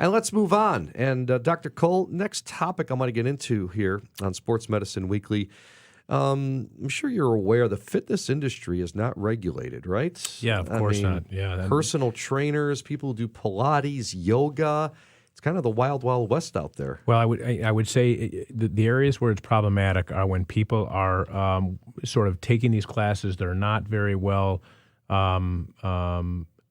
And let's move on. And Dr. Cole, next topic I'm going to get into here on Sports Medicine Weekly. I'm sure you're aware the fitness industry is not regulated, right? Yeah, of course not. Yeah, personal trainers, people who do Pilates, yoga. It's kind of the wild, wild west out there. Well, I would say the areas where it's problematic are when people are sort of taking these classes that are not very well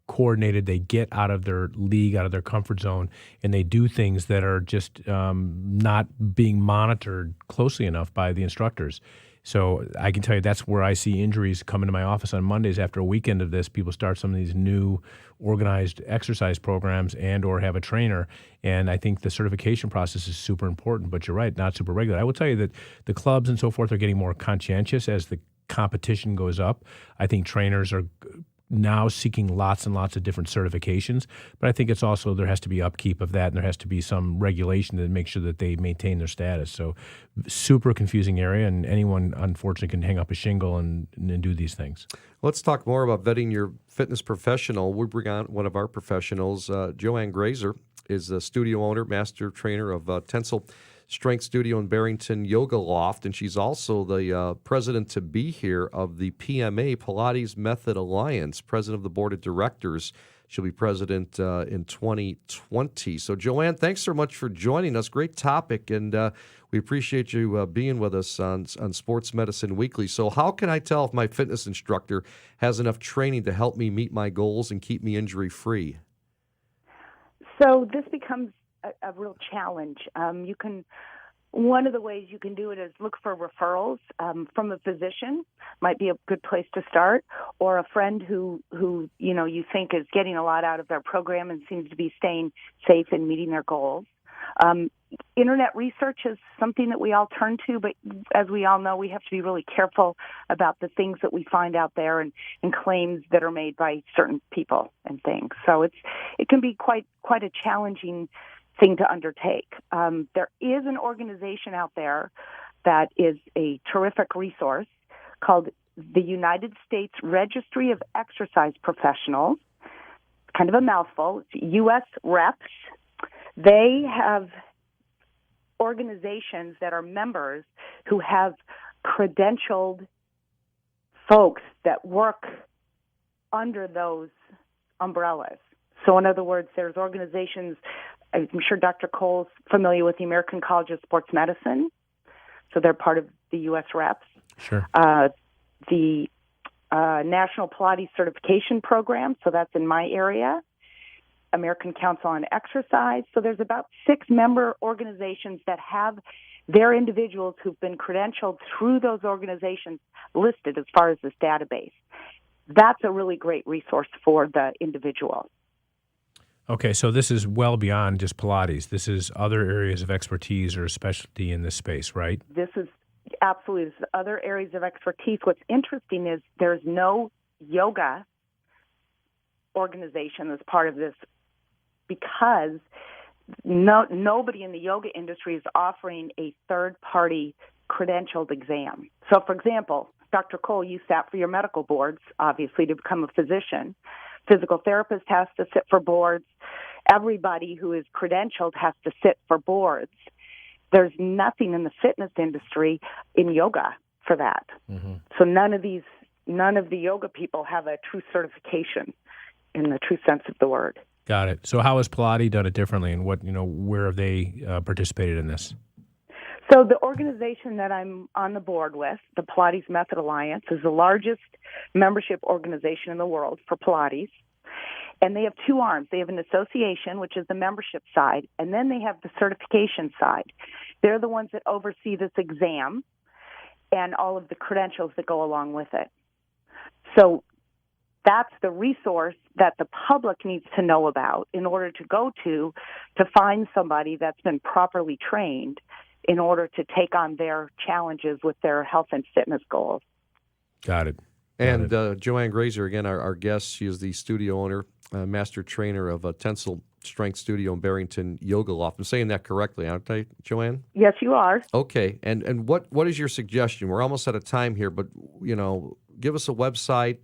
coordinated. They get out of their league, out of their comfort zone, and they do things that are just not being monitored closely enough by the instructors. So I can tell you that's where I see injuries come into my office on Mondays after a weekend of this. People start some of these new organized exercise programs and or have a trainer, and I think the certification process is super important, but you're right, not super regular. I will tell you that the clubs and so forth are getting more conscientious as the competition goes up. I think trainers are now seeking lots and lots of different certifications, but I think it's also there has to be upkeep of that, and there has to be some regulation to make sure that they maintain their status. So super confusing area, and anyone, unfortunately, can hang up a shingle and do these things. Let's talk more about vetting your fitness professional. We bring on one of our professionals. Jo Ann Graser is a studio owner, master trainer of Tensile Strength Studio in Barrington Yoga Loft, and she's also the president-to-be here of the PMA Pilates Method Alliance, president of the board of directors. She'll be president in 2020. So, Jo Ann, thanks so much for joining us. Great topic, and we appreciate you being with us on Sports Medicine Weekly. So how can I tell if my fitness instructor has enough training to help me meet my goals and keep me injury-free? So this becomes a real challenge. One of the ways you can do it is look for referrals from a physician. Might be a good place to start, or a friend who you think is getting a lot out of their program and seems to be staying safe and meeting their goals. Internet research is something that we all turn to, but as we all know, we have to be really careful about the things that we find out there and claims that are made by certain people and things. So it can be quite a challenging thing to undertake. There is an organization out there that is a terrific resource called the United States Registry of Exercise Professionals. It's kind of a mouthful. It's US Reps. They have organizations that are members who have credentialed folks that work under those umbrellas. So in other words, there's organizations, I'm sure Dr. Cole's familiar with the American College of Sports Medicine, so they're part of the U.S. Reps. Sure. The National Pilates Certification Program, so that's in my area. American Council on Exercise. So there's about 6 member organizations that have their individuals who've been credentialed through those organizations listed as far as this database. That's a really great resource for the individual. Okay, so this is well beyond just Pilates. This is other areas of expertise or specialty in this space, right? This is other areas of expertise. What's interesting is there's no yoga organization that's part of this because nobody in the yoga industry is offering a third-party credentialed exam. So, for example, Dr. Cole, you sat for your medical boards, obviously, to become a physician. Physical therapist has to sit for boards. Everybody who is credentialed has to sit for boards. There's nothing in the fitness industry in yoga for that. Mm-hmm. So none of the yoga people have a true certification in the true sense of the word. Got it. So how has Pilates done it differently, and where have they participated in this? So the organization that I'm on the board with, the Pilates Method Alliance, is the largest membership organization in the world for Pilates. And they have 2 arms. They have an association, which is the membership side, and then they have the certification side. They're the ones that oversee this exam and all of the credentials that go along with it. So that's the resource that the public needs to know about in order to go to find somebody that's been properly trained in order to take on their challenges with their health and fitness goals. Got it. And Jo Ann Graser, again, our guest, she is the studio owner, master trainer of Tensile Strength Studio in Barrington Yoga Loft. I'm saying that correctly, aren't I, Jo Ann? Yes, you are. Okay. And what is your suggestion? We're almost out of time here, but, give us a website,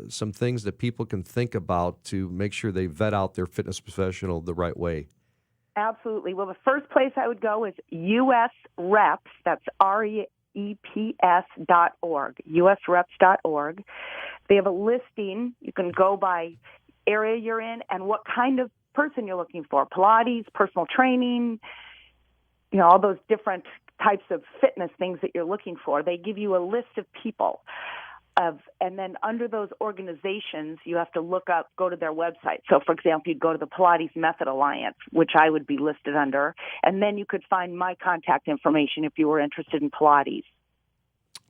some things that people can think about to make sure they vet out their fitness professional the right way. Absolutely. Well, the first place I would go is US Reps. That's REPS.org, usreps.org. They have a listing. You can go by area you're in and what kind of person you're looking for. Pilates, personal training, all those different types of fitness things that you're looking for. They give you a list of people. And then under those organizations, you have to go to their website. So, for example, you'd go to the Pilates Method Alliance, which I would be listed under, and then you could find my contact information if you were interested in Pilates.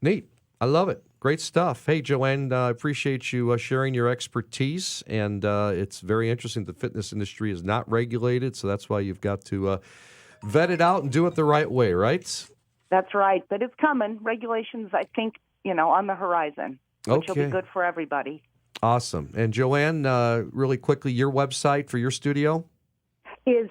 Neat. I love it. Great stuff. Hey, Jo Ann, I appreciate you sharing your expertise, and it's very interesting. The fitness industry is not regulated, so that's why you've got to vet it out and do it the right way, right? That's right, but it's coming. Regulations, I think, on the horizon, which will be good for everybody. Awesome. And Jo Ann, really quickly, your website for your studio? Is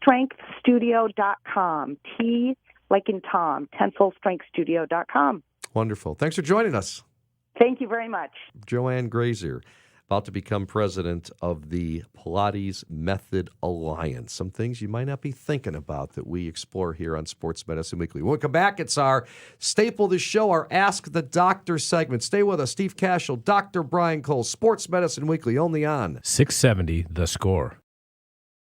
tensilstrengthstudio.com. T like in Tom, tensilstrengthstudio.com. Wonderful. Thanks for joining us. Thank you very much. Jo Ann Graser, about to become president of the Pilates Method Alliance. Some things you might not be thinking about that we explore here on Sports Medicine Weekly. When we come back, it's our staple of the show, our Ask the Doctor segment. Stay with us. Steve Cashel, Dr. Brian Cole, Sports Medicine Weekly, only on 670 The Score.